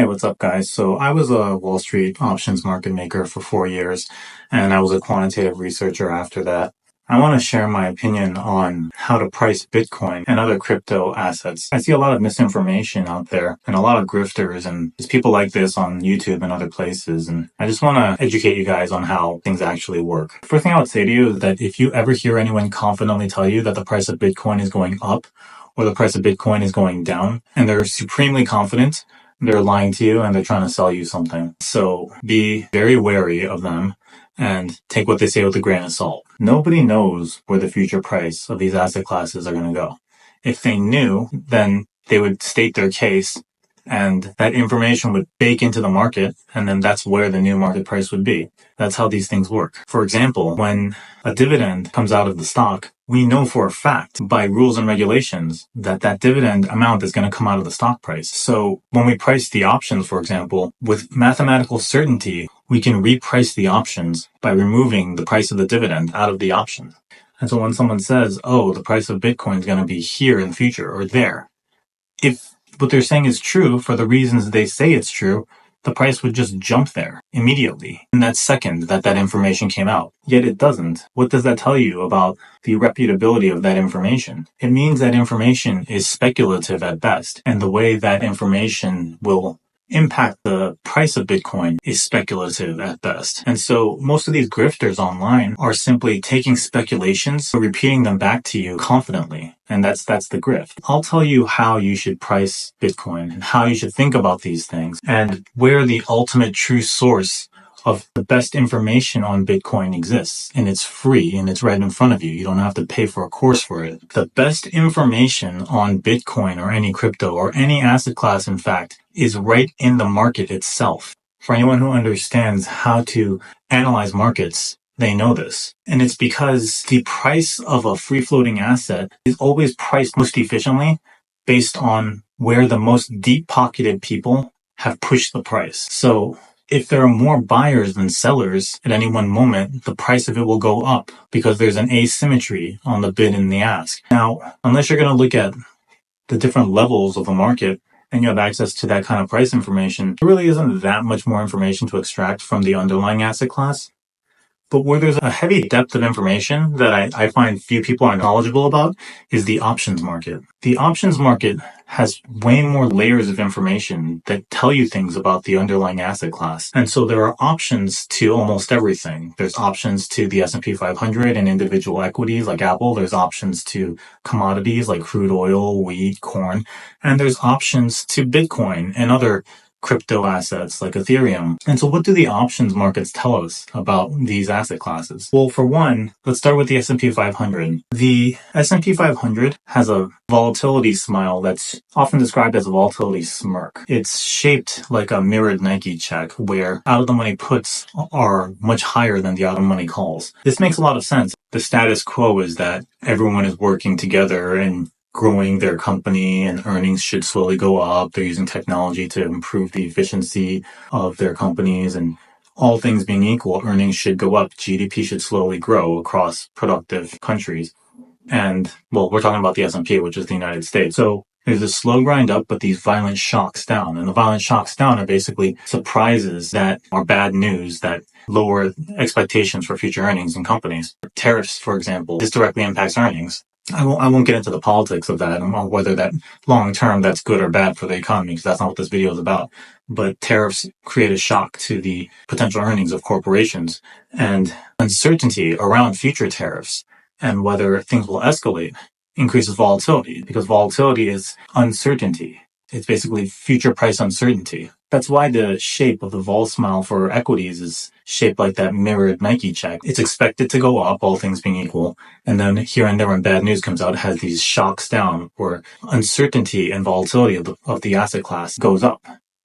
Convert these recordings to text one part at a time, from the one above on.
Hey, what's up, guys? So I was a Wall Street options market maker for 4 years, and I was a quantitative researcher after that. I want to share my opinion on how to price Bitcoin and other crypto assets. I see a lot of misinformation out there and a lot of grifters and there's people like this on YouTube and other places. And I just want to educate you guys on how things actually work. First thing I would say to you is that if you ever hear anyone confidently tell you that the price of Bitcoin is going up or the price of Bitcoin is going down, and they're supremely confident, they're lying to you and they're trying to sell you something. So be very wary of them and take what they say with a grain of salt. Nobody knows where the future price of these asset classes are going to go. If they knew, then they would state their case and that information would bake into the market, and then that's where the new market price would be. That's how these things work. For example, when a dividend comes out of the stock, we know for a fact by rules and regulations that that dividend amount is going to come out of the stock price. So when we price the options, for example, with mathematical certainty, we can reprice the options by removing the price of the dividend out of the option. And so when someone says, oh, the price of Bitcoin is going to be here in the future or there, if what they're saying is true for the reasons they say it's true, the price would just jump there immediately in that second that that information came out. Yet it doesn't. What does that tell you about the reputability of that information? It means that information is speculative at best, and the way that information will impact the price of Bitcoin is speculative at best. And so most of these grifters online are simply taking speculations, repeating them back to you confidently. And that's the grift. I'll tell you how you should price Bitcoin and how you should think about these things and where the ultimate true source of the best information on Bitcoin exists. And it's free and it's right in front of you. You don't have to pay for a course for it. The best information on Bitcoin or any crypto or any asset class, in fact, is right in the market itself. For anyone who understands how to analyze markets, they know this. And it's because the price of a free-floating asset is always priced most efficiently based on where the most deep-pocketed people have pushed the price. So if there are more buyers than sellers at any one moment, the price of it will go up because there's an asymmetry on the bid and the ask. Now, unless you're going to look at the different levels of the market and you have access to that kind of price information, there really isn't that much more information to extract from the underlying asset class. But where there's a heavy depth of information that I find few people are knowledgeable about is the options market. The options market has way more layers of information that tell you things about the underlying asset class. And so there are options to almost everything. There's options to the S&P 500 and individual equities like Apple. There's options to commodities like crude oil, wheat, corn. And there's options to Bitcoin and other crypto assets like Ethereum. And so what do the options markets tell us about these asset classes? Well, for one, let's start with the S&P 500. The S&P 500 has a volatility smile that's often described as a volatility smirk. It's shaped like a mirrored Nike check where out-of-the-money puts are much higher than the out-of-the-money calls. This makes a lot of sense. The status quo is that everyone is working together and growing their company and earnings should slowly go up. They're using technology to improve the efficiency of their companies, and all things being equal, earnings should go up. GDP should slowly grow across productive countries. And, well, we're talking about the S&P, which is the United States. So there's a slow grind up, but these violent shocks down. And the violent shocks down are basically surprises that are bad news that lower expectations for future earnings in companies. Tariffs, for example, this directly impacts earnings. I won't get into the politics of that or whether that long term that's good or bad for the economy, because that's not what this video is about. But tariffs create a shock to the potential earnings of corporations, and uncertainty around future tariffs and whether things will escalate increases volatility, because volatility is uncertainty. It's basically future price uncertainty. That's why the shape of the vol smile for equities is shaped like that mirrored Nike check. It's expected to go up, all things being equal. And then here and there when bad news comes out, it has these shocks down where uncertainty and volatility of the asset class goes up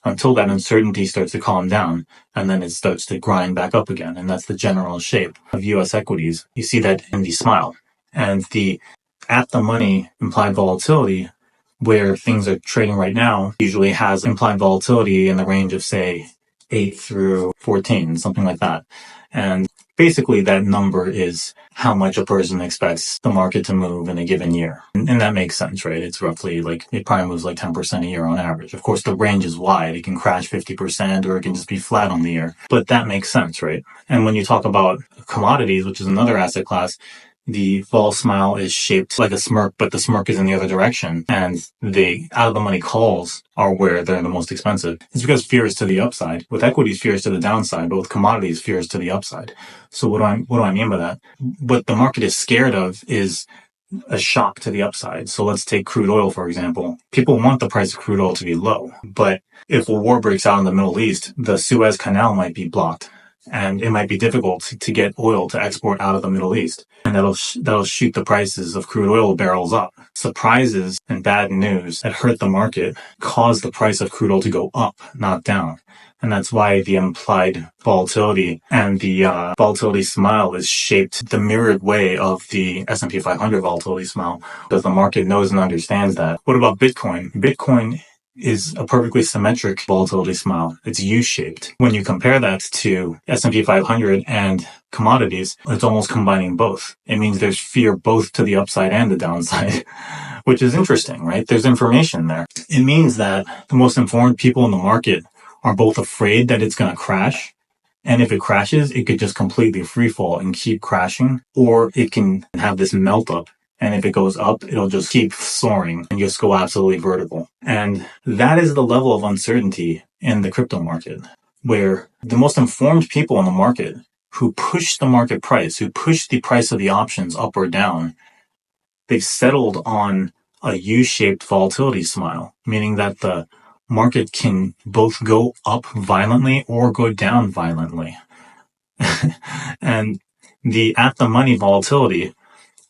until that uncertainty starts to calm down. And then it starts to grind back up again. And that's the general shape of US equities. You see that in the smile. And the at the money implied volatility, where things are trading right now, usually has implied volatility in the range of, say, 8 through 14, something like that. And Basically, that number is how much a person expects the market to move in a given year. And that makes sense, right? It's roughly like, it probably moves like 10% a year on average. Of course, the range is wide. It can crash 50% or it can just be flat on the year. But that makes sense, right? And when you talk about commodities, which is another asset class, the vol smile is shaped like a smirk, but the smirk is in the other direction. And the out of the money calls are where they're the most expensive. It's because fear is to the upside. With equities, fear is to the downside, but with commodities, fear is to the upside. So what do I mean by that? What the market is scared of is a shock to the upside. So let's take crude oil, for example. People want the price of crude oil to be low, but if a war breaks out in the Middle East, the Suez Canal might be blocked. And it might be difficult to get oil to export out of the Middle East. And that'll shoot the prices of crude oil barrels up. Surprises and bad news that hurt the market cause the price of crude oil to go up, not down. And that's why the implied volatility and the volatility smile is shaped the mirrored way of the S&P 500 volatility smile, because the market knows and understands that. What about Bitcoin? Bitcoin is a perfectly symmetric volatility smile. It's U-shaped. When you compare that to S&P 500 and commodities, it's almost combining both. It means there's fear both to the upside and the downside, which is interesting, right? There's information there. It means that the most informed people in the market are both afraid that it's going to crash, and if it crashes, it could just completely free fall and keep crashing, or it can have this melt up. And if it goes up, it'll just keep soaring and just go absolutely vertical. And that is the level of uncertainty in the crypto market, where the most informed people in the market who push the market price, who push the price of the options up or down, they've settled on a U-shaped volatility smile, meaning that the market can both go up violently or go down violently. And the at-the-money volatility,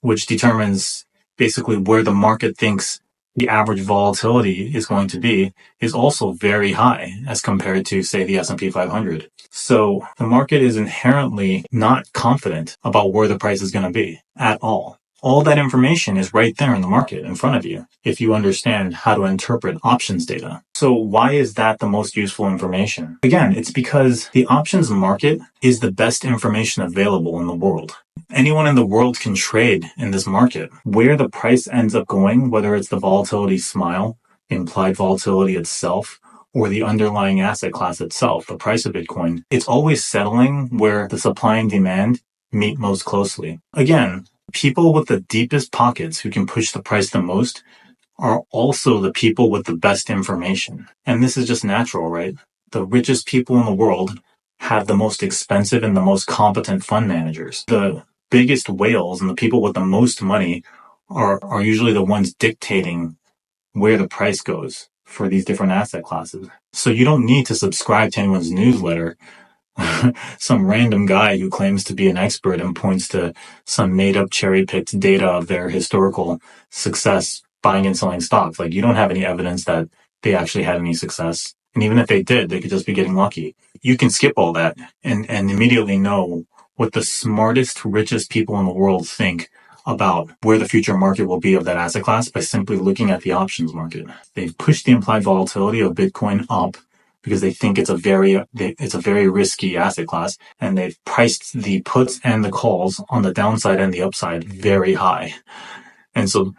which determines basically where the market thinks the average volatility is going to be, is also very high as compared to, say, the S&P 500. So the market is inherently not confident about where the price is going to be at all. All that information is right there in the market in front of you if you understand how to interpret options data. So why is that the most useful information? Again, it's because the options market is the best information available in the world. Anyone in the world can trade in this market. Where the price ends up going, whether it's the volatility smile, implied volatility itself, or the underlying asset class itself, the price of Bitcoin, it's always settling where the supply and demand meet most closely. Again, people with the deepest pockets who can push the price the most are also the people with the best information. And this is just natural, right? The richest people in the world have the most expensive and the most competent fund managers. The biggest whales and the people with the most money are usually the ones dictating where the price goes for these different asset classes. So you don't need to subscribe to anyone's newsletter. Some random guy who claims to be an expert and points to some made-up cherry-picked data of their historical success buying and selling stocks. Like, you don't have any evidence that they actually had any success. And even if they did, they could just be getting lucky. You can skip all that and immediately know what the smartest, richest people in the world think about where the future market will be of that asset class by simply looking at the options market. They've pushed the implied volatility of Bitcoin up because they think it's a very risky asset class, and they've priced the puts and the calls on the downside and the upside very high. And so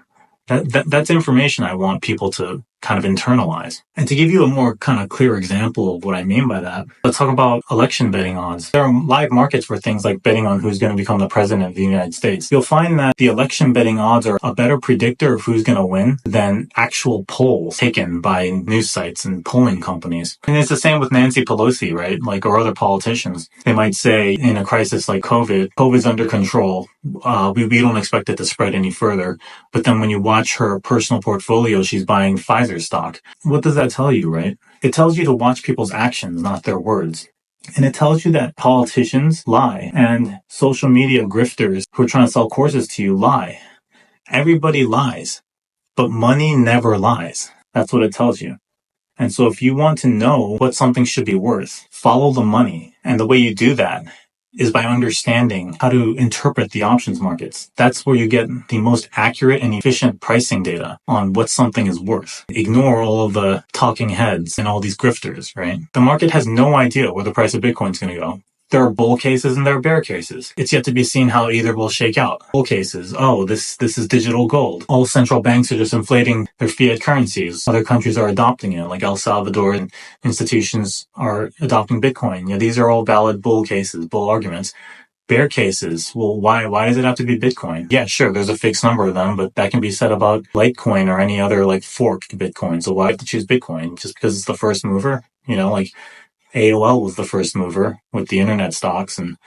that's information I want people to kind of internalize. And to give you a more kind of clear example of what I mean by that, let's talk about election betting odds. There are live markets for things like betting on who's going to become the president of the United States. You'll find that the election betting odds are a better predictor of who's going to win than actual polls taken by news sites and polling companies. And it's the same with Nancy Pelosi, right? Like, or other politicians. They might say in a crisis like COVID's under control. We don't expect it to spread any further. But then when you watch her personal portfolio, she's buying Pfizer stock. What does that tell you, right? It tells you to watch people's actions, not their words. And it tells you that politicians lie and social media grifters who are trying to sell courses to you lie. Everybody lies, but money never lies. That's what it tells you. And so if you want to know what something should be worth, follow the money. And the way you do that is by understanding how to interpret the options markets. That's where you get the most accurate and efficient pricing data on what something is worth. Ignore all of the talking heads and all these grifters, right? The market has no idea where the price of Bitcoin is going to go. There are bull cases and there are bear cases. It's yet to be seen how either will shake out. Bull cases, oh, this is digital gold. All central banks are just inflating their fiat currencies. Other countries are adopting it, like El Salvador, and institutions are adopting Bitcoin. Yeah, these are all valid bull cases, bull arguments. Bear cases, well, why does it have to be Bitcoin? Yeah, sure, there's a fixed number of them, but that can be said about Litecoin or any other like forked Bitcoin. So why have to choose Bitcoin? Just because it's the first mover? Like AOL was the first mover with the internet stocks, and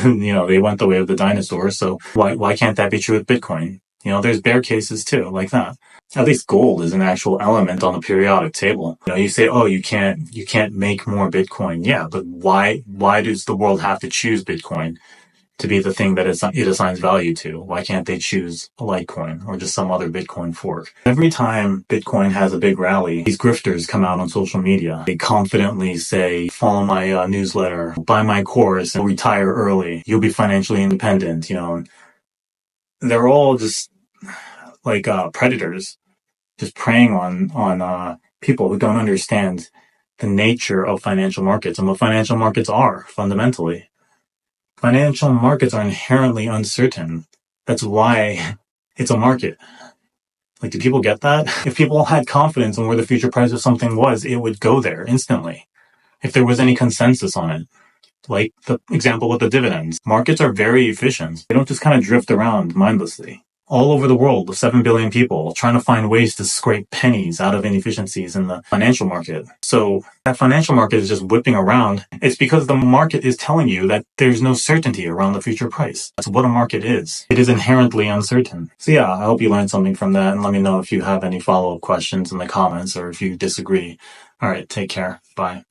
they went the way of the dinosaurs. So why can't that be true with Bitcoin? There's bear cases too, like that. At least gold is an actual element on the periodic table. You say, oh, you can't make more Bitcoin. Yeah, but why does the world have to choose Bitcoin to be the thing that it assigns value to? Why can't they choose a Litecoin or just some other Bitcoin fork? Every time Bitcoin has a big rally, these grifters come out on social media. They confidently say, follow my newsletter, buy my course, and retire early. You'll be financially independent. They're all just like predators, just preying on people who don't understand the nature of financial markets and what financial markets are fundamentally. Financial markets are inherently uncertain. That's why it's a market. Like, do people get that? If people had confidence in where the future price of something was, it would go there instantly. If there was any consensus on it. Like the example with the dividends. Markets are very efficient. They don't just kind of drift around mindlessly. All over the world, with 7 billion people trying to find ways to scrape pennies out of inefficiencies in the financial market. So that financial market is just whipping around. It's because the market is telling you that there's no certainty around the future price. That's what a market is. It is inherently uncertain. So yeah, I hope you learned something from that, and let me know if you have any follow-up questions in the comments or if you disagree. All right, take care. Bye.